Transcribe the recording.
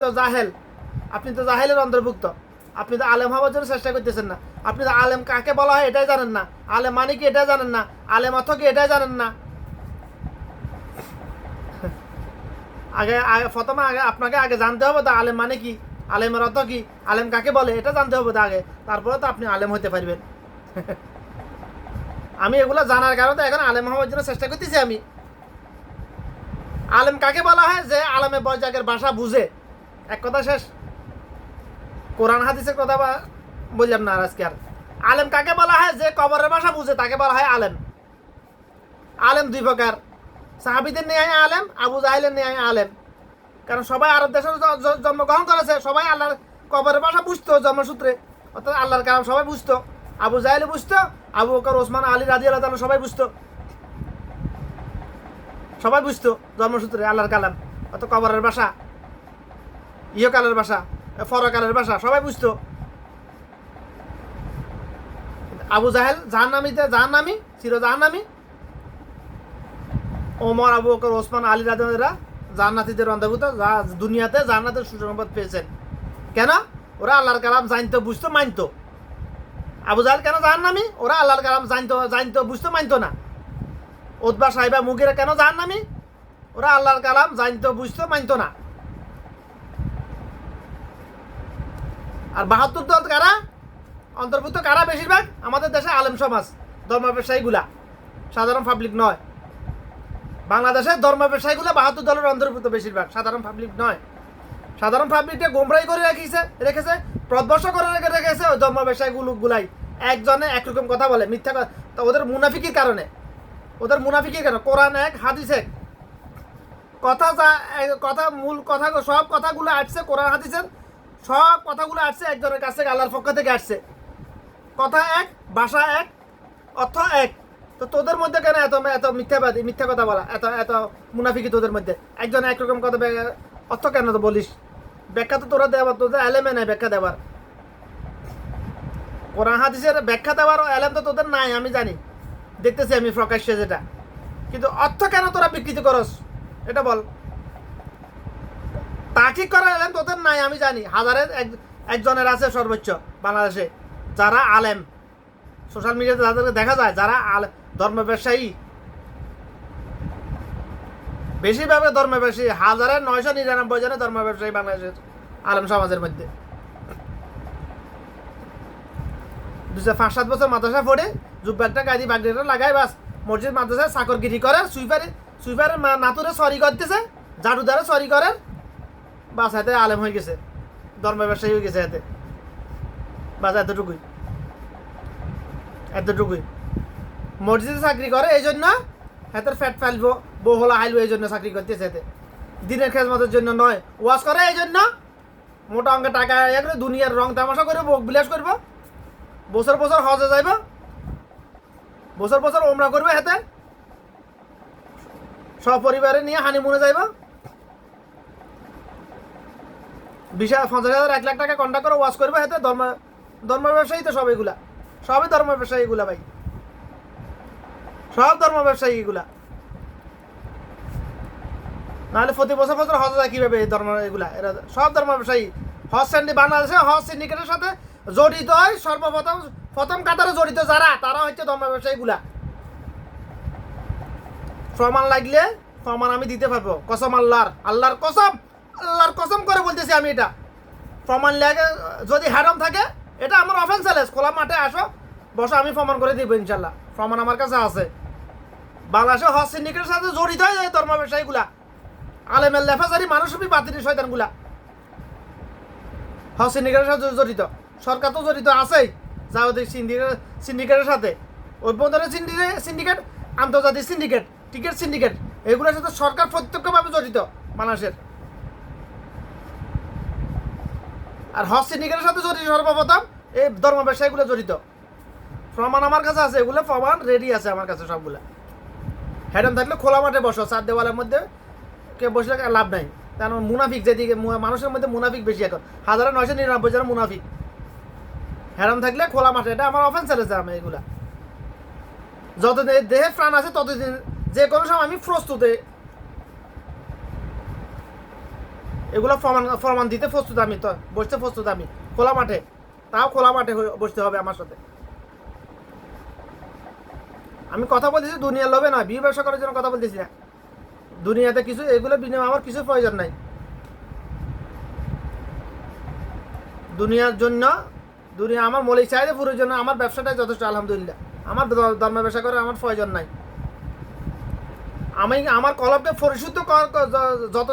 তো জাহেল, আপনি তো জাহেলের অন্তর্ভুক্ত। আপনি তো আলেম হওয়ার জন্য চেষ্টা করতেছেন না। আপনি তো আলেম কাকে বলা হয় এটাই জানেন না। আলেম মানে কি এটাই জানেন না। আলেম অর্থ কি এটাই জানেন না। প্রথমে আপনাকে আগে জানতে হবে তো আলেম মানে কি, আলেমের অর্থ কি, আলেম কাকে বলে এটা জানতে হবে তো আগে, তারপরে তো আপনি আলেম হতে পারবেন। আমি এগুলো জানার কারণে তো এখন আলেম হওয়ার জন্য চেষ্টা করতেছি আমি। আলেম কাকে বলা হয়? যে আলেমে বৈজাগের ভাষা বুঝে। এক কথা শেষ। কোরআন হাদিসের কথা বললাম না আজকে আর। আলেম কাকে বলা হয়? যে কবরের ভাষা বুঝে তাকে বলা হয় আলেম। আলেম দুই প্রকার, সাহাবিদের নিয়ে আলেম, আবু জাহেলের নিয়ে আলেম। কারণ সবাই আরব দেশে জন্মগ্রহণ করেছে, সবাই আল্লাহর কবরের ভাষা বুঝতো জন্মসূত্রে, অর্থাৎ আল্লাহর কালাম সবাই বুঝতো। আবু জাহেল বুঝতো, আবু বকর, ওসমান, আলী রাদিয়াল্লাহু তাআলা সবাই বুঝতো, সবাই বুঝতো জন্মসূত্রে আল্লাহর কালাম, অত কবরের ভাষা, ইহকালের ভাষা, ফরকালের ভাষা সবাই বুঝতো। আবু জাহেল জাহান্নামী, চির জাহান্নামী। ওমর, আবু বকর, ওসমান, আলী রাদিয়াল্লাহু জান্নাতীদের অন্তর্ভুক্ত, যা দুনিয়াতে জান্নাতের সুসংবাদ পেয়েছেন। কেন? ওরা আল্লাহর কালাম জানতো, বুঝতো, মানতো। আবু জাহেল কেন জাহান্নামী? ওরা আল্লাহর কালাম জানতো, বুঝতো, মানতো না। উতবা, সাইবা, মুগিরা কেন জাহান্নামী? ওরা আল্লাহর কালাম জানতো, বুঝতো, মানতো না। আর 72 দল কারা অন্তর্ভুক্ত? কারা বেশিরভাগ? আমাদের দেশে আলেম সমাজ, ধর্ম ব্যবসায়ীগুলা, সাধারণ পাবলিক নয়। বাংলাদেশের ধর্ম ব্যবসায়ীগুলো 72 দলের অন্তর্ভুক্ত বেশিরভাগ, সাধারণ পাবলিক নয়। সাধারণ পাবলিকটা গোমরাই করে রেখেছে, প্রদবর্ষ করে রেখেছে ওই ধর্ম ব্যবসায়ীগুলাই। একজনে একরকম কথা বলে, মিথ্যা কথা। ওদের মুনাফিকির কারণে, কোরআন এক, হাদিস এক। কথা মূল কথা, সব কথাগুলো আসছে কোরআন হাদিসের, সব কথাগুলো আসছে একজনের কাছ থেকে, আল্লাহর পক্ষ থেকে আসছে। কথা এক, ভাষা এক, অর্থ এক। তো তোদের মধ্যে কেন এত মিথ্যা কথা বলা, এত মুনাফিকি তোদের মধ্যে? একজন একরকম কথা অর্থ কেন তো বলিস? ব্যাখ্যা তো তোরা দেওয়ার, তোদের এলেমে নাই ব্যাখ্যা দেওয়ার। কোরআন হাদিসের ব্যাখ্যা দেওয়ার এলেম তো তোদের নাই, আমি জানি, দেখতেছি আমি প্রকাশ্যে যেটা। কিন্তু অর্থ কেন তোরা বিকৃত করস এটা বল। তাকিক করার এলেম তোদের নাই, আমি জানি। হাজারের একজনের আছে সর্বোচ্চ বাংলাদেশে, যারা আলেম, সোশ্যাল মিডিয়াতে যাদেরকে দেখা যায়, যারা ধর্ম ব্যবসায়ী, বেশিরভাগ ধর্ম ব্যবসায়ী, 1999 জনের ধর্ম ব্যবসায়ী বাংলাদেশের আলেম সমাজের মধ্যে। 5-7 বছর মাদ্রাসা পড়ে জুব্বা একটা গাড়ি বাগড়িটা লাগায়, বাস মসজিদ মাদ্রাসায় চাকরগিরি করে, সুইপারে নাতুরে সরি করতেছে, ঝাড়ুদারে সরি করে, বাস হাতে আলেম হয়ে গেছে, ধর্ম ব্যবসায়ী হয়ে গেছে হাতে। বাস এতটুকুই। মসজিদে চাকরি করে এই জন্য, হাতের ফ্যাট ফাইলবো, বহলা হাইলবো, এই জন্য চাকরি করতেছে হাতে, দিনের খেজমতের জন্য নয়। ওয়াশ করে এই জন্য, মোটা অঙ্কের টাকা দুনিয়ার রং তামাশা করবো, ভোগ বিলাস করবো, বছর বছর হজে যাইব, বছর বছর ওমরা করবে, হাতে সপরিবারে নিয়ে হানিমুনে যাইব, 50,000 1 লাখ টাকা কন্ট্যাক্ট করে ওয়াশ করবে হাতে। ধর্ম ব্যবসায়ী তো সব এগুলা, সবই ধর্ম ব্যবসায়ী এগুলা ভাই, সব ধর্ম ব্যবসায়ী এগুলা। নাহলে প্রতি বছর বছর হজ যায় কিভাবে? এই ধর্ম এগুলা, এরা সব ধর্ম ব্যবসায়ী। বাংলাদেশে হজ সিন্ডিকেটের সাথে জড়িত হয় প্রথম কাতারে জড়িত যারা, তারা হচ্ছে ধর্ম ব্যবসায়ীগুলা। প্রমাণ লাগলে প্রমাণ আমি দিতে পারবো, কসম আল্লাহর কসম করে বলতেছি আমি। এটা প্রমাণ লাগে, যদি হ্যারাম থাকে, এটা আমার অফেন্সেলেস, খোলা মাঠে আসো, বসো, আমি প্রমাণ করে দিব ইনশাল্লাহ। প্রমাণ আমার কাছে আছে। বাংলাদেশে হজ সিন্ডিকেটের সাথে জড়িত হয় এই ধর্ম ব্যবসায়ীগুলা, আলেমের লেফাজারি মানুষই বাতিল শয়তানগুলা, হজ সিন্ডিকেটের সাথে জড়িত। সরকার তো জড়িত আছেই, যা ওদের সিন্ডিকেটের সাথে, অভ্যন্তরীণ সিন্ডিকেট, আন্তর্জাতিক সিন্ডিকেট, টিকিট সিন্ডিকেট, এগুলোর সাথে সরকার প্রত্যক্ষভাবে জড়িত বাংলাদেশের। আর হজ সিন্ডিকেটের সাথে জড়িত সর্বপ্রথম এই ধর্ম ব্যবসায়ীগুলো জড়িত। প্রমাণ আমার কাছে আছে, এগুলো প্রমাণ রেডি আছে আমার কাছে সবগুলা। হ্যাডম থাকলে খোলা মাঠে বসো, 4 দেওয়ালের মধ্যে কে বসলে লাভ নাই। কারণ মুনাফিক যেদিকে, মানুষের মধ্যে মুনাফিক বেশি এখন, 1999 জন মুনাফিক। হ্যাডম থাকলে খোলা মাঠে, এটা আমার অফেন্স চলেছে। আমি এগুলা যতদিন দেহে প্রাণ আছে ততদিন যে কোনো সময় আমি প্রস্তুতে। এগুলো প্রমাণ দিতে প্রস্তুত আমি, তো বসতে প্রস্তুত আমি খোলা মাঠে, তাও খোলা মাঠে বসতে হবে আমার সাথে। আমি কথা বলতেছি দুনিয়ার লোভে নয়, বিয়ে ব্যবসা করার জন্য কথা বলতেছি না। দুনিয়াতে কিছু এগুলো বিনিময়ে আমার কিছু প্রয়োজন নাই। দুনিয়ার জন্য, দুনিয়া আমার মৌলিক চাহিদা পুরোর জন্য আমার ব্যবসাটাই যথেষ্ট, আলহামদুলিল্লাহ। আমার ধর্ম ব্যবসা করার আমার প্রয়োজন নাই। আমি আমার কলবকে পরিশুদ্ধ যত